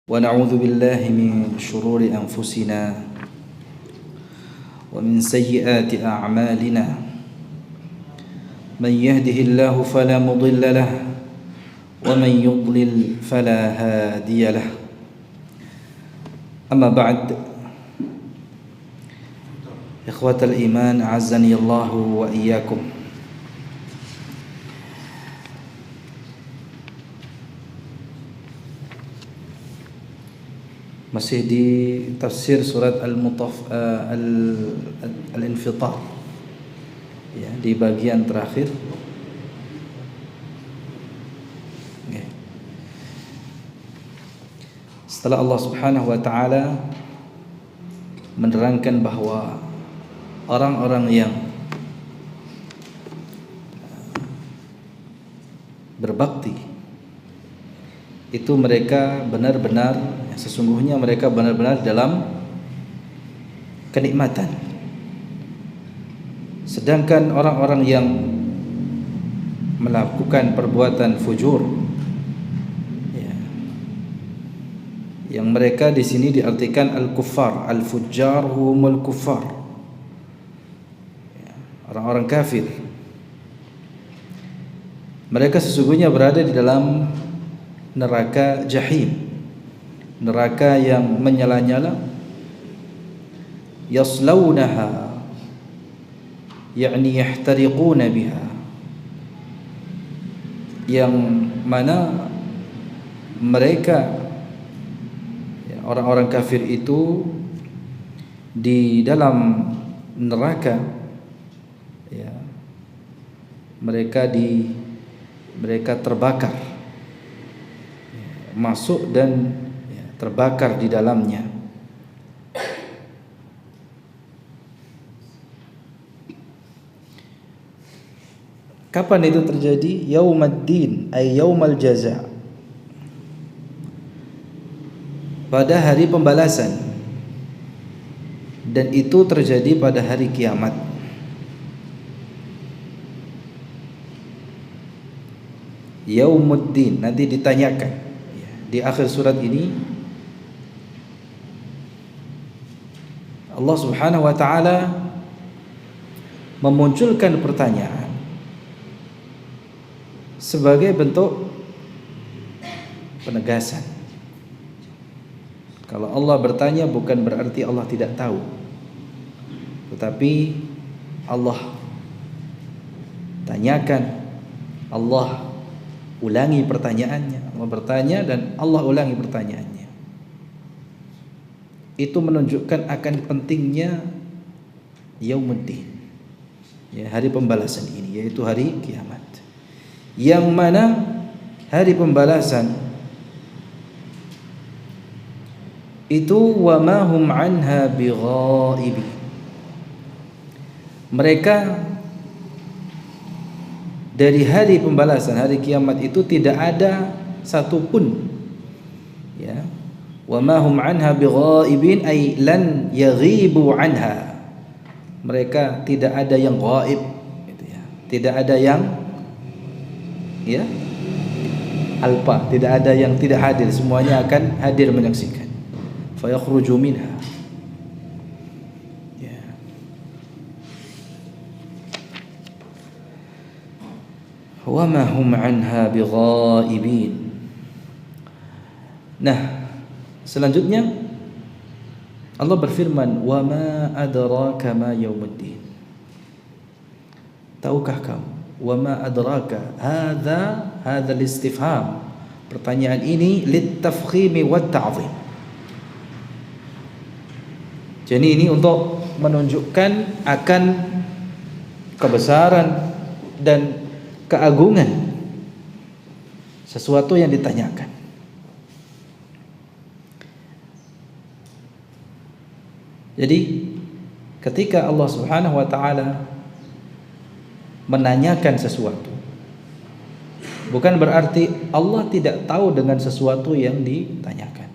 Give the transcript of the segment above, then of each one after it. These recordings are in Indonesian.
ونعوذ بالله من شرور أنفسنا ومن سيئات أعمالنا من يهده الله فلا مضل له ومن يضلل فلا هادي له أما بعد إخوة الإيمان أعزني الله وإياكم. Masih di tafsir surat Al-Infitar, ya, di bagian terakhir. Setelah Allah Subhanahu wa taala menerangkan bahwa orang-orang yang berbakti itu mereka benar-benar, sesungguhnya mereka benar-benar dalam kenikmatan. Sedangkan orang-orang yang melakukan perbuatan fujur, ya, yang mereka di sini diartikan al-kuffar, al-fujjar humul kuffar, ya, orang-orang kafir. Mereka sesungguhnya berada di dalam neraka jahim, neraka yang menyala-nyala. Yaslaunaha, yakni yahtariquna biha, yang mana mereka, ya, orang-orang kafir itu di dalam neraka, ya, mereka terbakar, masuk dan terbakar di dalamnya. Kapan itu terjadi? Yaumaddin, ay yaumal jaza, pada hari pembalasan, dan itu terjadi pada hari kiamat. Yaumuddin, nanti ditanyakan di akhir surat ini. Allah Subhanahu wa taala memunculkan pertanyaan sebagai bentuk penegasan. Kalau Allah bertanya bukan berarti Allah tidak tahu, tetapi Allah tanyakan, Allah ulangi pertanyaannya. Allah bertanya dan Allah ulangi pertanyaannya. Itu menunjukkan akan pentingnya Yaumuddin, ya, hari pembalasan ini, yaitu hari kiamat, yang mana hari pembalasan itu wa ma hum anha bighaibi, mereka dari hari pembalasan, hari kiamat itu tidak ada satupun, ya, wa ma hum anha bighaibin, ay lan yaghibu anha, mereka tidak ada yang ghaib, gitu ya, tidak ada yang, ya, alpa, tidak ada yang tidak hadir, semuanya akan hadir menyaksikan. Fa yakhruju minha, ya. Wa ma hum anha bighaibin. Nah, selanjutnya Allah berfirman, wa ma adraka ma yaumuddin. Tahukah kamu? Wa ma adraka, hadza istifham, pertanyaan ini litafkhimi wat ta'zim. Jadi ini untuk menunjukkan akan kebesaran dan keagungan sesuatu yang ditanyakan. Jadi ketika Allah Subhanahu wa taala menanyakan sesuatu, bukan berarti Allah tidak tahu dengan sesuatu yang ditanyakan.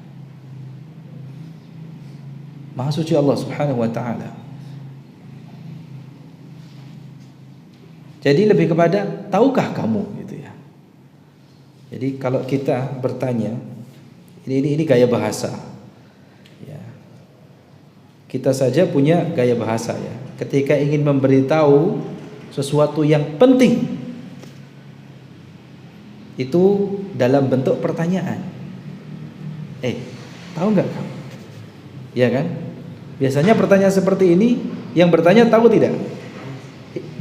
Maha suci Allah Subhanahu wa taala. Jadi lebih kepada tahukah kamu, gitu ya. Jadi kalau kita bertanya, Ini gaya bahasa. Ya. Kita saja punya gaya bahasa ya. Ketika ingin memberitahu sesuatu yang penting, itu dalam bentuk pertanyaan. Tahu nggak kamu? Ya kan? Biasanya pertanyaan seperti ini, yang bertanya tahu tidak?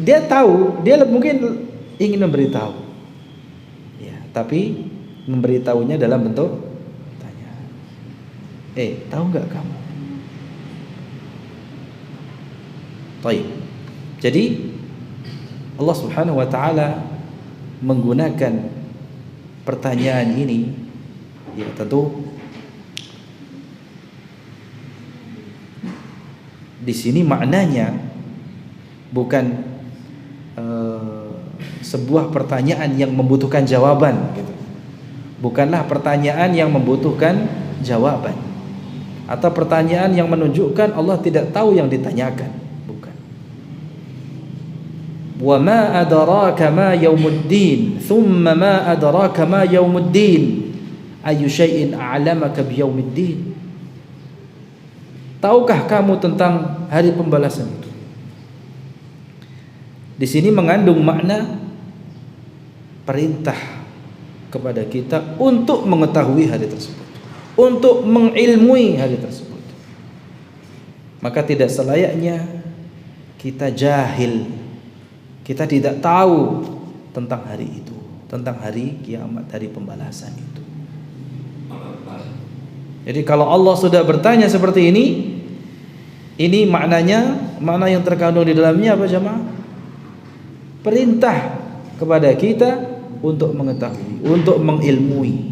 Dia tahu, dia mungkin ingin memberitahu. Ya, tapi memberitahunya dalam bentuk pertanyaan. Tahu nggak kamu? Baik. Jadi Allah Subhanahu wa taala menggunakan pertanyaan ini, ya tentu di sini maknanya bukan sebuah pertanyaan yang membutuhkan jawaban gitu. Bukanlah pertanyaan yang membutuhkan jawaban, atau pertanyaan yang menunjukkan Allah tidak tahu yang ditanyakan, bukan. Wa ma adraka ma yaumuddin, thumma ma adraka ma yaumuddin, ayu syai'in a'lamaka bi yaumiddin. Tahukah kamu tentang hari pembalasan itu? Di sini mengandung makna perintah kepada kita untuk mengetahui hari tersebut, untuk mengilmui hari tersebut. Maka tidak selayaknya kita jahil, kita tidak tahu tentang hari itu, tentang hari kiamat, hari pembalasan itu. Jadi kalau Allah sudah bertanya seperti ini maknanya, makna yang terkandung di dalamnya apa jemaah? Perintah kepada kita untuk mengetahui, untuk mengilmui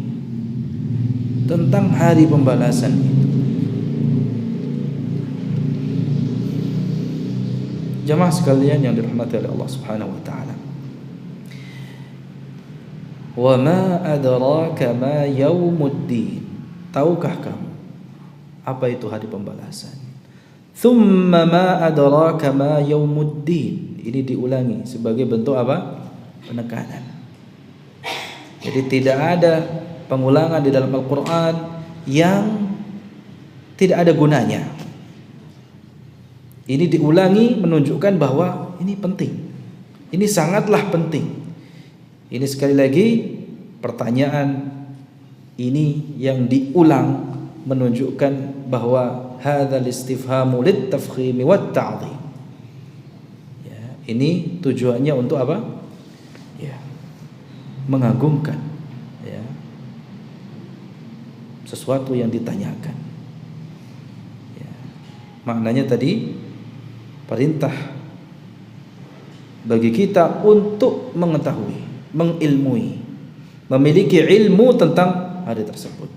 tentang hari pembalasan itu. Jemaah sekalian yang dirahmati oleh Allah Subhanahu wa taala. Wa ma adraka ma yaumuddin. Tahukah kamu apa itu hari pembalasan? Thumma ma adraka ma yaumuddin. Ini diulangi sebagai bentuk apa? Penekanan. Jadi tidak ada pengulangan di dalam Al-Qur'an yang tidak ada gunanya. Ini diulangi menunjukkan bahwa ini penting. Ini sangatlah penting. Ini sekali lagi pertanyaan ini yang diulang menunjukkan bahwa hadzal istifhamu lit-tafkhim wat ta'dhim. Ya, ini tujuannya untuk apa? Ya, mengagungkan ya sesuatu yang ditanyakan. Ya, maknanya tadi perintah bagi kita untuk mengetahui, mengilmui, memiliki ilmu tentang hari tersebut,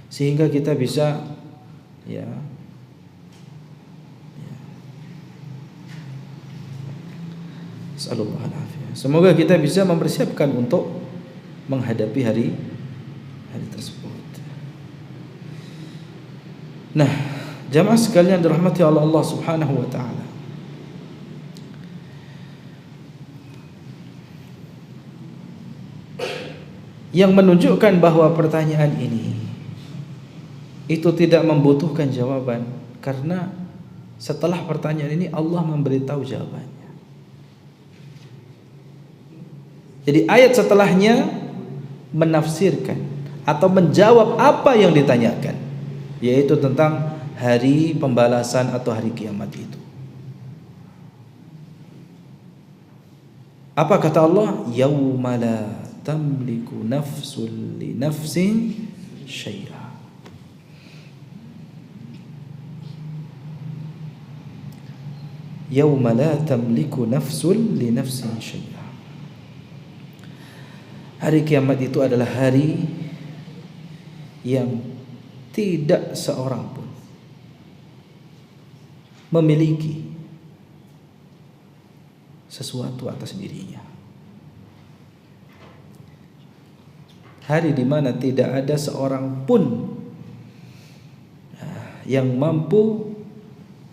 sehingga kita bisa Sallallahu alaihi. Semoga kita bisa mempersiapkan untuk menghadapi hari tersebut. Nah, jamaah sekalian dirahmati oleh Allah Subhanahu wa taala. Yang menunjukkan bahwa pertanyaan ini itu tidak membutuhkan jawaban, karena setelah pertanyaan ini Allah memberitahu jawabannya. Jadi ayat setelahnya menafsirkan atau menjawab apa yang ditanyakan, yaitu tentang hari pembalasan atau hari kiamat itu. Apa kata Allah? Yauma la tamliku nafsun li nafsin syai'a. Yauma la tamliku nafsun li nafsin syai'a. Hari kiamat itu adalah hari yang tidak seorang pun memiliki sesuatu atas dirinya. Hari di mana tidak ada seorang pun yang mampu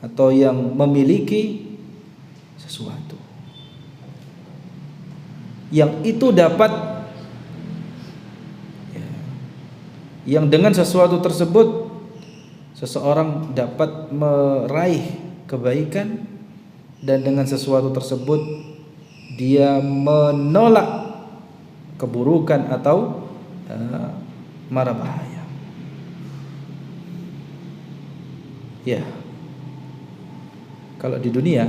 atau yang memiliki sesuatu yang itu dapat yang dengan sesuatu tersebut seseorang dapat meraih kebaikan, dan dengan sesuatu tersebut dia menolak keburukan atau mara bahaya. Ya, kalau di dunia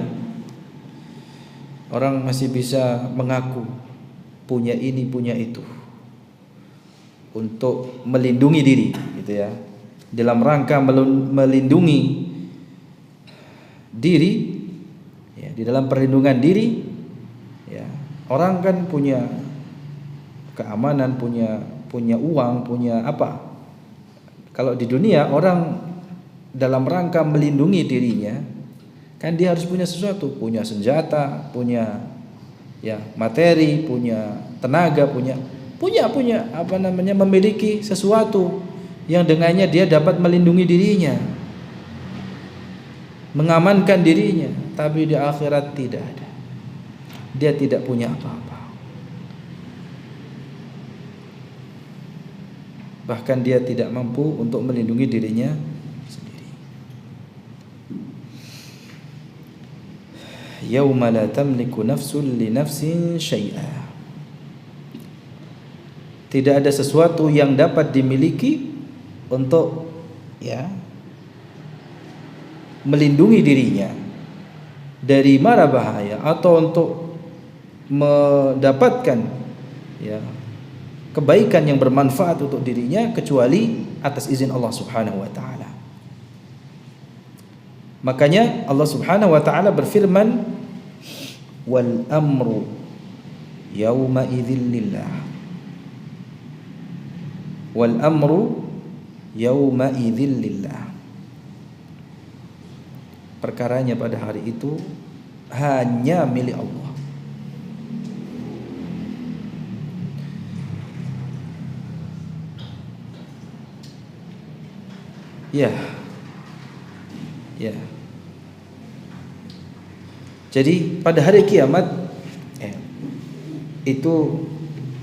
orang masih bisa mengaku punya ini punya itu untuk melindungi diri, gitu ya, dalam rangka melindungi diri, ya, di dalam perlindungan diri, ya, orang kan punya keamanan, punya uang, punya apa. Kalau di dunia orang dalam rangka melindungi dirinya, kan dia harus punya sesuatu, punya senjata, punya ya materi, punya tenaga, punya apa namanya, memiliki sesuatu yang dengannya dia dapat melindungi dirinya, mengamankan dirinya. Tapi di akhirat tidak ada. Dia tidak punya apa-apa. Bahkan dia tidak mampu untuk melindungi dirinya sendiri. Yauma la tamliku nafsun li nafsin syai'a. Tidak ada sesuatu yang dapat dimiliki untuk ya melindungi dirinya dari mara bahaya atau untuk mendapatkan ya kebaikan yang bermanfaat untuk dirinya kecuali atas izin Allah Subhanahu wa taala. Makanya Allah Subhanahu wa taala berfirman, wal amru yauma idzil lillah. Wal amru yauma idzil lillah. Perkaranya pada hari itu hanya milik Allah. Ya. Jadi pada hari kiamat itu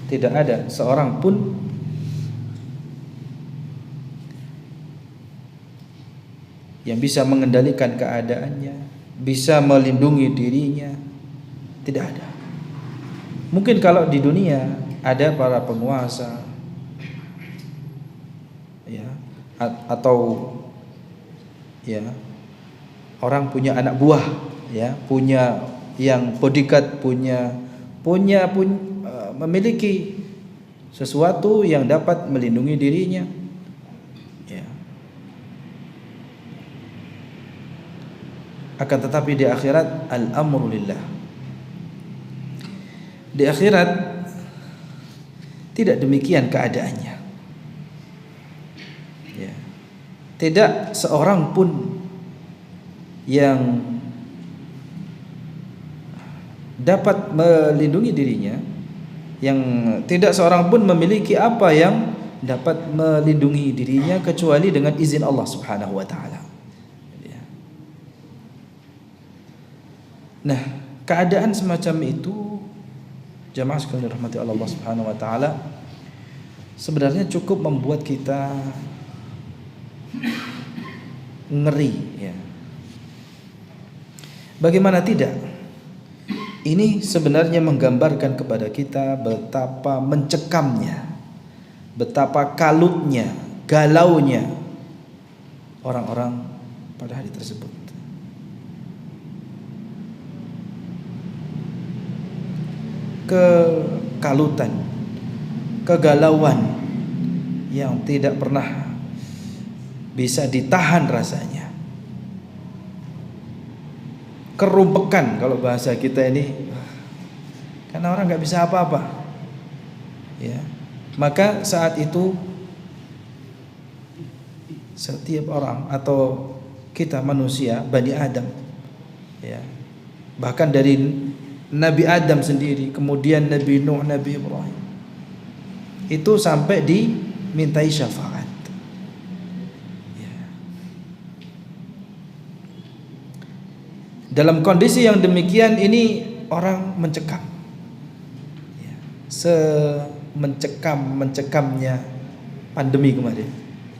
tidak ada seorang pun yang bisa mengendalikan keadaannya, bisa melindungi dirinya. Tidak ada. Mungkin kalau di dunia ada para penguasa ya, atau ya orang punya anak buah ya, punya yang bodyguard, memiliki sesuatu yang dapat melindungi dirinya ya. Akan tetapi di akhirat al-amru lillah. Di akhirat tidak demikian keadaannya ya. Tidak seorang pun yang dapat melindungi dirinya, yang tidak seorang pun memiliki apa yang dapat melindungi dirinya kecuali dengan izin Allah Subhanahu wa taala. Nah, keadaan semacam itu jamaah sekalian dirahmati Allah Subhanahu wa taala sebenarnya cukup membuat kita ngeri ya. Bagaimana tidak? Ini sebenarnya menggambarkan kepada kita betapa mencekamnya, betapa kalutnya, galaunya orang-orang pada hari tersebut. Kekalutan, kegalauan yang tidak pernah bisa ditahan rasanya. Kerumpekan kalau bahasa kita ini, karena orang nggak bisa apa-apa ya. Maka saat itu setiap orang atau kita manusia Bani Adam ya, bahkan dari Nabi Adam sendiri, kemudian Nabi Nuh, Nabi Ibrahim, itu sampai dimintai syafaat ya. Dalam kondisi yang demikian ini orang mencekam ya. Semencekam-mencekamnya pandemi kemarin,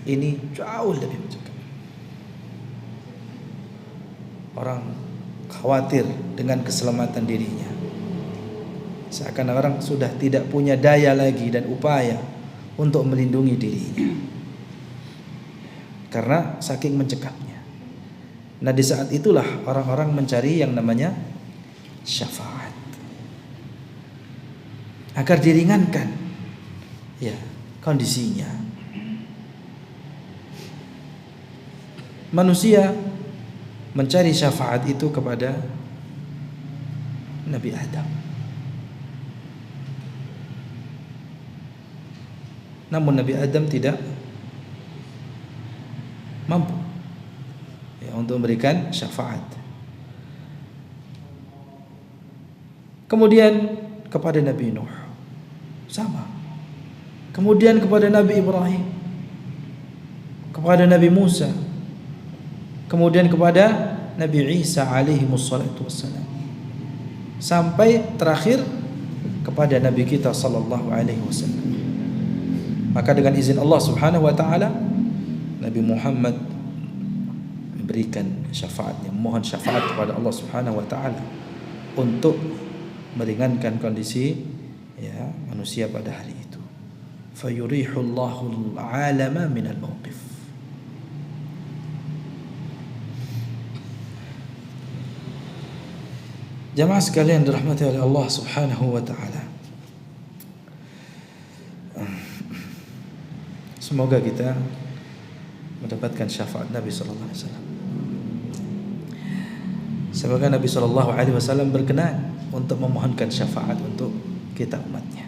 ini jauh lebih mencekam. Orang khawatir dengan keselamatan dirinya. Seakan orang sudah tidak punya daya lagi dan upaya untuk melindungi dirinya karena saking mencekamnya. Nah, di saat itulah orang-orang mencari yang namanya syafaat agar diringankan ya kondisinya. Manusia mencari syafaat itu kepada Nabi Adam. Namun Nabi Adam tidak mampu ya, untuk memberikan syafaat. Kemudian kepada Nabi Nuh sama. Kemudian kepada Nabi Ibrahim, kepada Nabi Musa, kemudian kepada Nabi Isa alaihi wassalatu wassalam, sampai terakhir kepada Nabi kita sallallahu alaihi wasallam. Maka dengan izin Allah Subhanahu wa taala, Nabi Muhammad memberikan syafaatnya, mohon syafaat kepada Allah Subhanahu wa taala untuk meringankan kondisi ya manusia pada hari itu. Fayurihullahu al-alama min al-mawqif. Jamaah sekalian dirahmati oleh Allah Subhanahu wa taala. Semoga kita mendapatkan syafaat Nabi sallallahu alaihi wasallam. Semoga Nabi sallallahu alaihi wasallam berkenan untuk memohonkan syafaat untuk kita umatnya.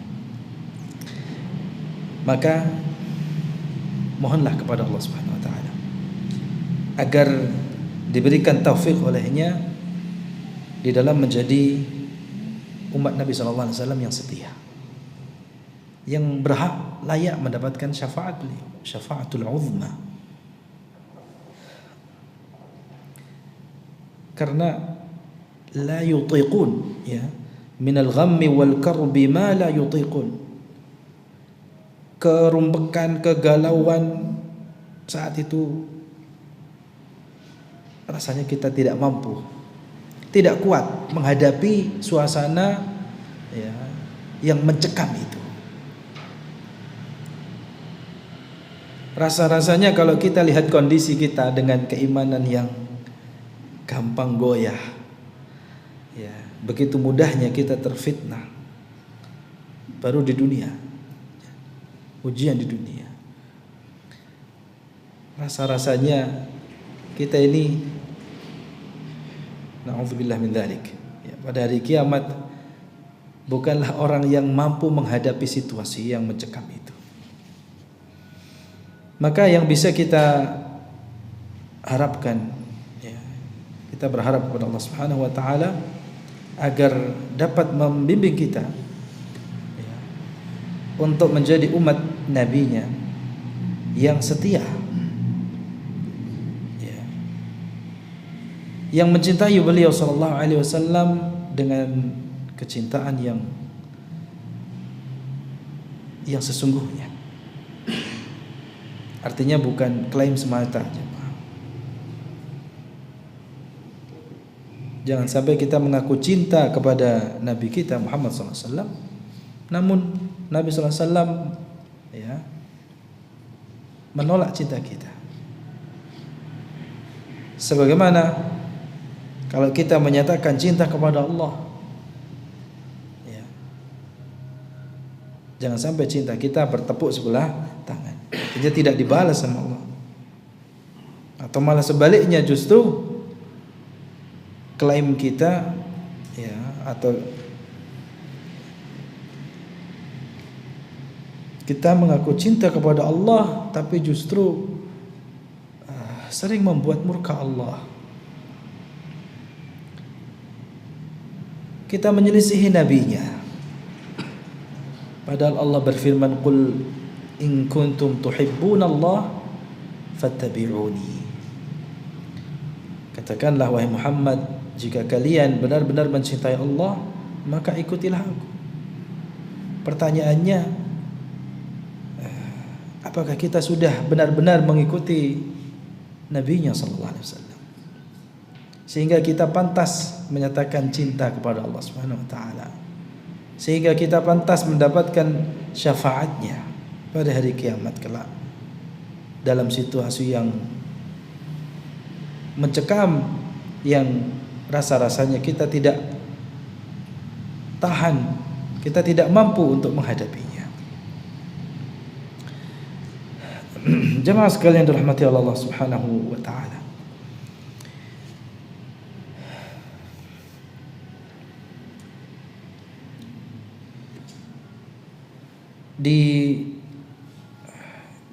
Maka mohonlah kepada Allah Subhanahu wa taala agar diberikan taufik olehnya di dalam menjadi umat Nabi sallallahu alaihi wasallam yang setia, yang berhak layak mendapatkan syafaat beliau, syafaatul uzma. Karena la yutiqun ya min al-ghammi wal karbi ma la yutiqun. Kerumbekan, kegalauan saat itu rasanya kita tidak mampu, tidak kuat menghadapi suasana ya yang mencekam itu. Rasa-rasanya kalau kita lihat kondisi kita dengan keimanan yang gampang goyah, ya, begitu mudahnya kita terfitnah. Baru di dunia, ujian di dunia. Rasa-rasanya kita ini, na'udzubillah min dzalik, ya, pada hari kiamat bukanlah orang yang mampu menghadapi situasi yang mencekam itu. Maka yang bisa kita harapkan ya, kita berharap kepada Allah Subhanahu wa taala agar dapat membimbing kita ya, untuk menjadi umat nabinya yang setia ya, yang mencintai beliau sallallahu alaihi wasallam dengan kecintaan yang sesungguhnya. Artinya bukan klaim semata. Jangan sampai kita mengaku cinta kepada Nabi kita Muhammad SAW, namun Nabi SAW ya, menolak cinta kita. Sebagaimana kalau kita menyatakan cinta kepada Allah, ya, jangan sampai cinta kita bertepuk sebelah tangan, dia tidak dibalas sama Allah, atau malah sebaliknya justru klaim kita ya atau kita mengaku cinta kepada Allah tapi justru sering membuat murka Allah. Kita menyelisihi nabinya, padahal Allah berfirman, qul in kuntum tuhibbunallah fattabi'uni. Katakanlah wahai Muhammad, jika kalian benar-benar mencintai Allah, maka ikutilah aku. Pertanyaannya, Apakah kita sudah benar-benar mengikuti Nabi-Nya sallallahu alaihi wasallam sehingga kita pantas menyatakan cinta kepada Allah Subhanahu wa taala, sehingga kita pantas mendapatkan syafaatnya pada hari kiamat kelak dalam situasi yang mencekam, yang rasa-rasanya kita tidak tahan, kita tidak mampu untuk menghadapinya. Jemaah sekalian dirahmati Allah Subhanahu wa taala. Di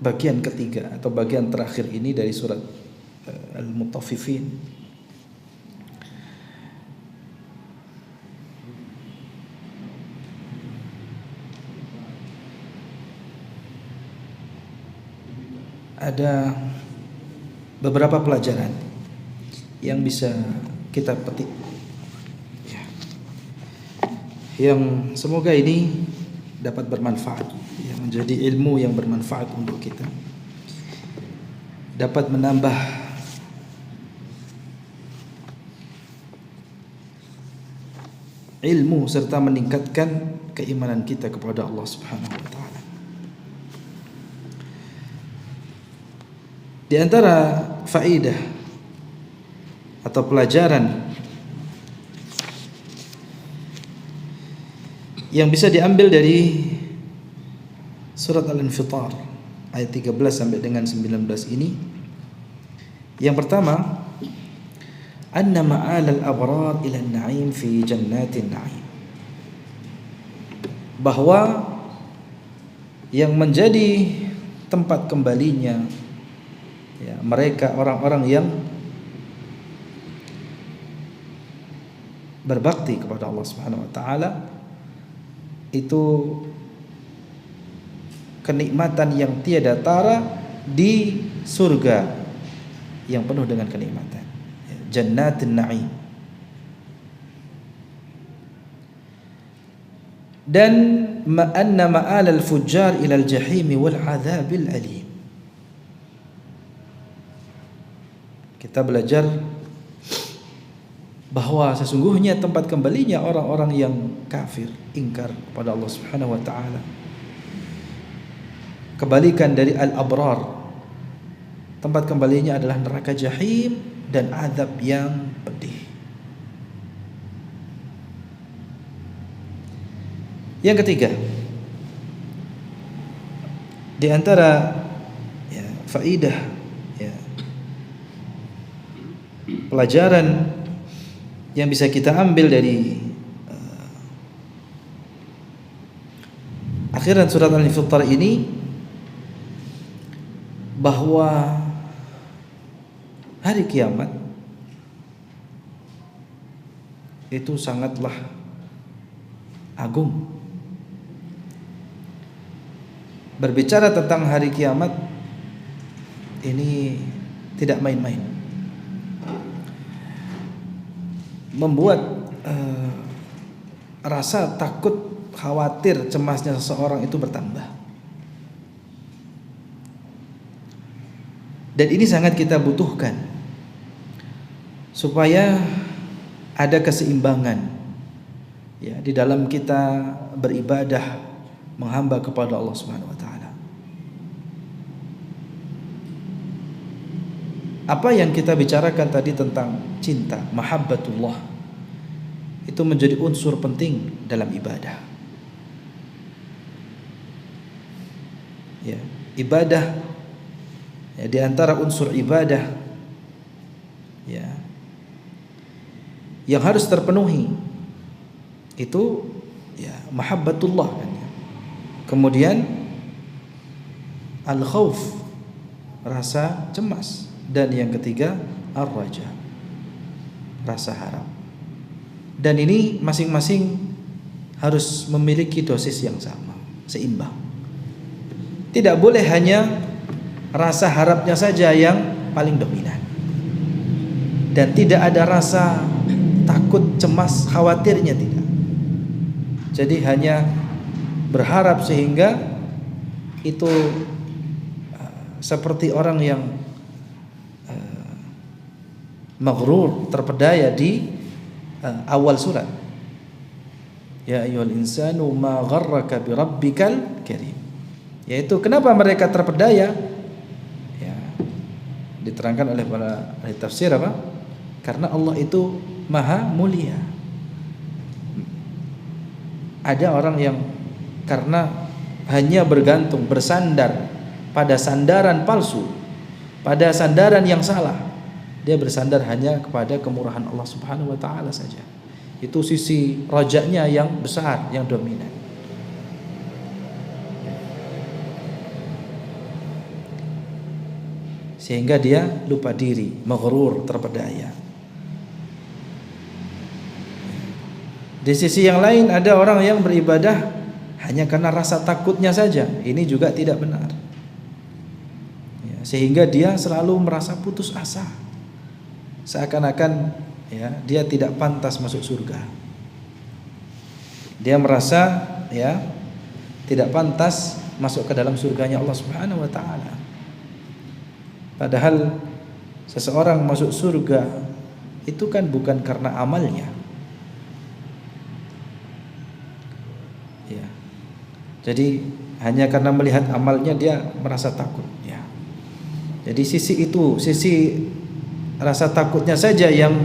bagian ketiga atau bagian terakhir ini dari surat Al-Mutaffifin, ada beberapa pelajaran yang bisa kita petik, ya, yang semoga ini dapat bermanfaat, ya, menjadi ilmu yang bermanfaat untuk kita, dapat menambah ilmu serta meningkatkan keimanan kita kepada Allah Subhanahu wa taala. Di antara faedah atau pelajaran yang bisa diambil dari surat Al-Infitar ayat 13 sampai dengan 19 ini, yang pertama, anna ma'al al-abrar ila an-na'im fi jannatin na'im, bahwa yang menjadi tempat kembalinya, ya, mereka orang-orang yang berbakti kepada Allah Subhanahu wa taala, itu kenikmatan yang tiada tara di surga yang penuh dengan kenikmatan, jannatin na'im. Dan anna ma'al al-fujjar ila al-jahim wal 'adzabil alim. Kita belajar bahwa sesungguhnya tempat kembalinya orang-orang yang kafir, ingkar kepada Allah Subhanahu wa taala, kebalikan dari al-abrar, tempat kembalinya adalah neraka jahim dan azab yang pedih. Yang ketiga, di antara, ya, faidah, ya, pelajaran yang bisa kita ambil dari akhiran surat Al-Infitar ini, bahwa hari kiamat itu sangatlah agung. Berbicara tentang hari kiamat ini tidak main-main, membuat rasa takut, khawatir, cemasnya seseorang itu bertambah. Dan ini sangat kita butuhkan supaya ada keseimbangan, ya, di dalam kita beribadah, menghamba kepada Allah Subhanahu wa taala. Apa yang kita bicarakan tadi tentang cinta, mahabbatullah, itu menjadi unsur penting dalam ibadah. Ya, ibadah, ya, di antara unsur ibadah, ya, yang harus terpenuhi itu, ya, mahabbatullah, kan, ya. Kemudian al-khauf, rasa cemas, dan yang ketiga ar-raja, rasa harap. Dan ini masing-masing harus memiliki dosis yang sama, seimbang. Tidak boleh hanya rasa harapnya saja yang paling dominan, dan tidak ada rasa takut, cemas, khawatirnya, tidak. Jadi hanya berharap sehingga itu seperti orang yang maghrur, terpedaya di awal surat. Ya ayyuhal insanu ma gharraka bi rabbikal karim. Yaitu kenapa mereka terpedaya? Ya, diterangkan oleh para ahli tafsir apa? Karena Allah itu maha mulia. Ada orang yang karena hanya bergantung, bersandar pada sandaran palsu, pada sandaran yang salah, dia bersandar hanya kepada kemurahan Allah Subhanahu wa taala saja. Itu sisi rajaknya yang besar, yang dominan. Sehingga dia lupa diri, maghrur, terpedaya. Di sisi yang lain ada orang yang beribadah hanya karena rasa takutnya saja. Ini juga tidak benar. Ya, sehingga dia selalu merasa putus asa. Seakan-akan ya, dia tidak pantas masuk surga. Dia merasa ya tidak pantas masuk ke dalam surganya Allah Subhanahu wa taala. Padahal seseorang masuk surga itu kan bukan karena amalnya. Ya. Jadi hanya karena melihat amalnya dia merasa takut ya. Jadi sisi itu, sisi rasa takutnya saja yang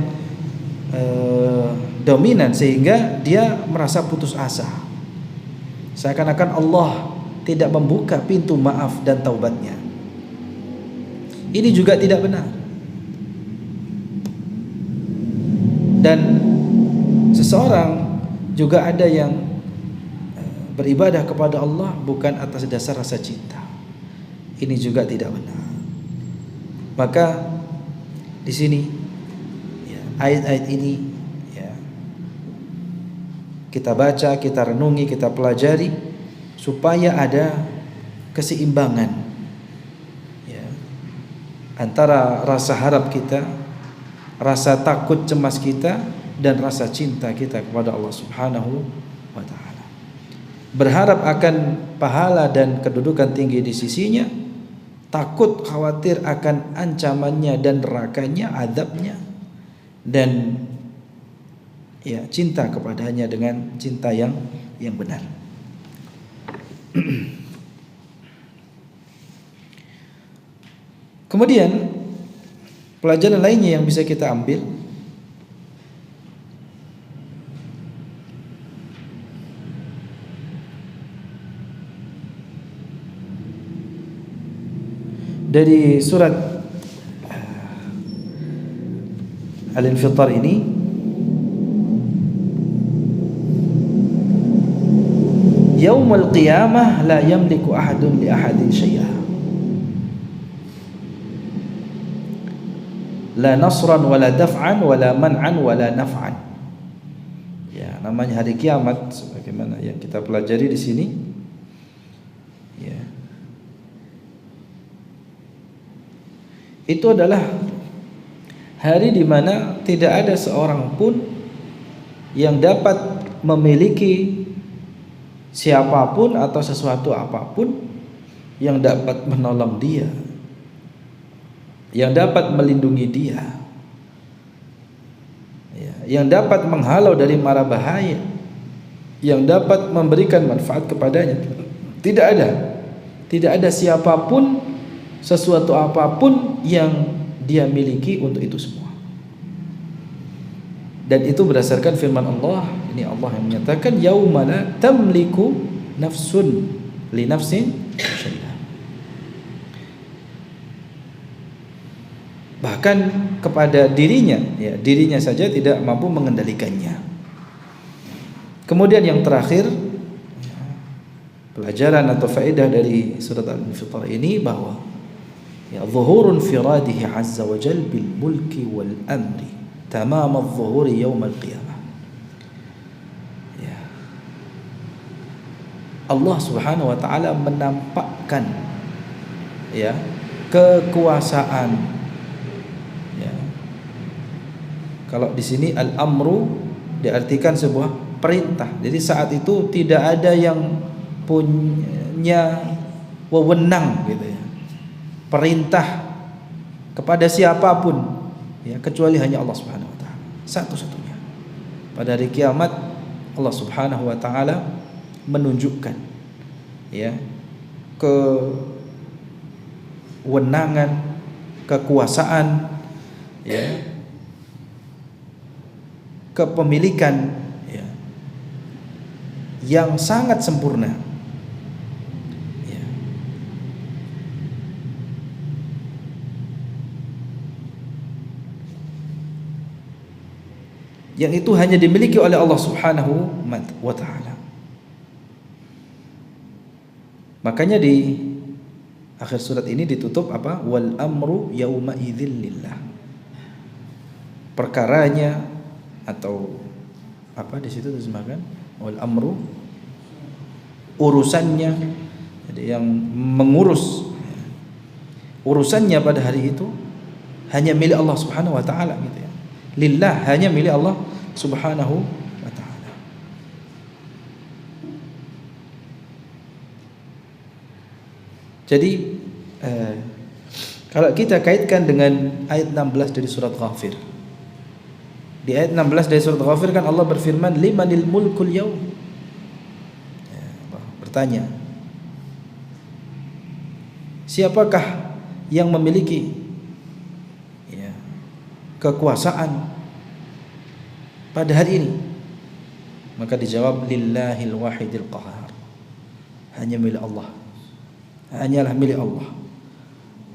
dominan sehingga dia merasa putus asa. Seakan-akan Allah tidak membuka pintu maaf dan taubatnya. Ini juga tidak benar. Dan seseorang juga ada yang beribadah kepada Allah bukan atas dasar rasa cinta. Ini juga tidak benar. Maka di sini ya, ayat-ayat ini ya, kita baca, kita renungi, kita pelajari supaya ada keseimbangan antara rasa harap kita, rasa takut cemas kita, dan rasa cinta kita kepada Allah Subhanahu wa taala. Berharap akan pahala dan kedudukan tinggi di sisinya, takut khawatir akan ancamannya dan nerakanya, azabnya, dan ya cinta kepadanya dengan cinta yang benar. Kemudian pelajaran lainnya yang bisa kita ambil dari surat Al-Infitar ini, Yaumul qiyamah la yamliku ahadun li ahadin syai'a. La nasran wala daf'an wala man'an wala naf'an. Ya, namanya hari kiamat sebagaimana yang kita pelajari di sini. Ya. Itu adalah hari di mana tidak ada seorang pun yang dapat memiliki siapapun atau sesuatu apapun yang dapat menolong dia, yang dapat melindungi dia, ya, yang dapat menghalau dari mara bahaya, yang dapat memberikan manfaat kepadanya. Tidak ada siapapun, sesuatu apapun yang dia miliki untuk itu semua. Dan itu berdasarkan firman Allah. Ini Allah yang menyatakan, yauma la tamliku nafsun li nafsin syai'a. Bahkan kepada dirinya, ya, dirinya saja tidak mampu mengendalikannya. Kemudian yang terakhir, pelajaran atau faedah dari surat Al-Infitar ini bahwa ya, zuhurun firadihi azza wa jal bil mulki wal amri tamam adh-dhuhuri yawm al-qiyamah. Ya. Allah Subhanahu wa taala menampakkan ya kekuasaan. Kalau di sini al-amru diartikan sebuah perintah. Jadi saat itu tidak ada yang punya wewenang gitu ya. perintah kepada siapapun ya, kecuali hanya Allah Subhanahu wa taala, satu-satunya. Pada hari kiamat Allah Subhanahu wa taala menunjukkan ya kewenangan, kekuasaan ya, kepemilikan ya, yang sangat sempurna ya. Yang itu hanya dimiliki oleh Allah Subhanahu wa taala. Makanya di akhir surat ini ditutup apa? Wal amru yauma idzil lillah. Perkaranya atau apa di situ terjemahkan? Wal amru, urusannya. Jadi yang mengurus urusannya pada hari itu hanya milik Allah Subhanahu wa taala gitu ya. Lillah, hanya milik Allah Subhanahu wa ta'ala. Jadi kalau kita kaitkan dengan ayat 16 dari surat Ghafir, di ayat 16 dari surat Ghafir kan Allah berfirman limanil mulkul yaum ya, bertanya siapakah yang memiliki kekuasaan pada hari ini? Maka dijawab lillahil wahidil qahar, hanya milik Allah, hanyalah milik Allah.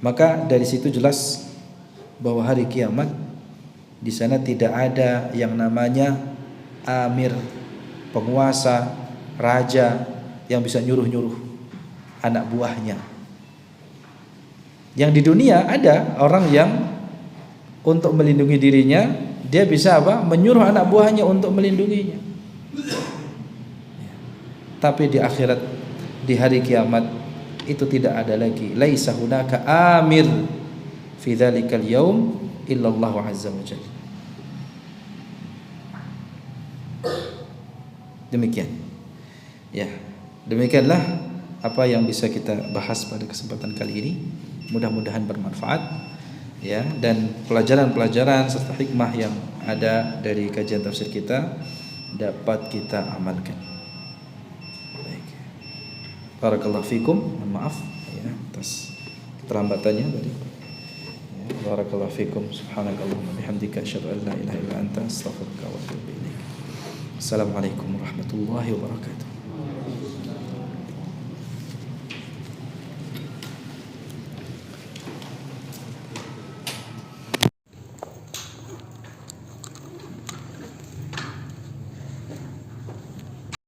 Maka dari situ jelas bahwa hari kiamat di sana tidak ada yang namanya amir, penguasa, raja yang bisa nyuruh-nyuruh anak buahnya. Yang di dunia ada orang yang untuk melindungi dirinya, dia bisa apa? Menyuruh anak buahnya untuk melindunginya. Tapi di akhirat, di hari kiamat itu tidak ada lagi. Laisa hunaka amir fi dzalikal yaum illa Allah azza wa jalla. Demikian. Ya, demikianlah apa yang bisa kita bahas pada kesempatan kali ini. Mudah-mudahan bermanfaat. Ya, dan pelajaran-pelajaran serta hikmah yang ada dari kajian tafsir kita dapat kita amalkan. Baik. Barakallahu fikum. Mohon maaf ya atas keterlambatannya tadi. Ya, barakallahu fikum. Subhanakallahumma bihamdika asyhadu an la ilaha illa anta astaghfiruka wa atubu ilaik. Assalamualaikum warahmatullahi wabarakatuh.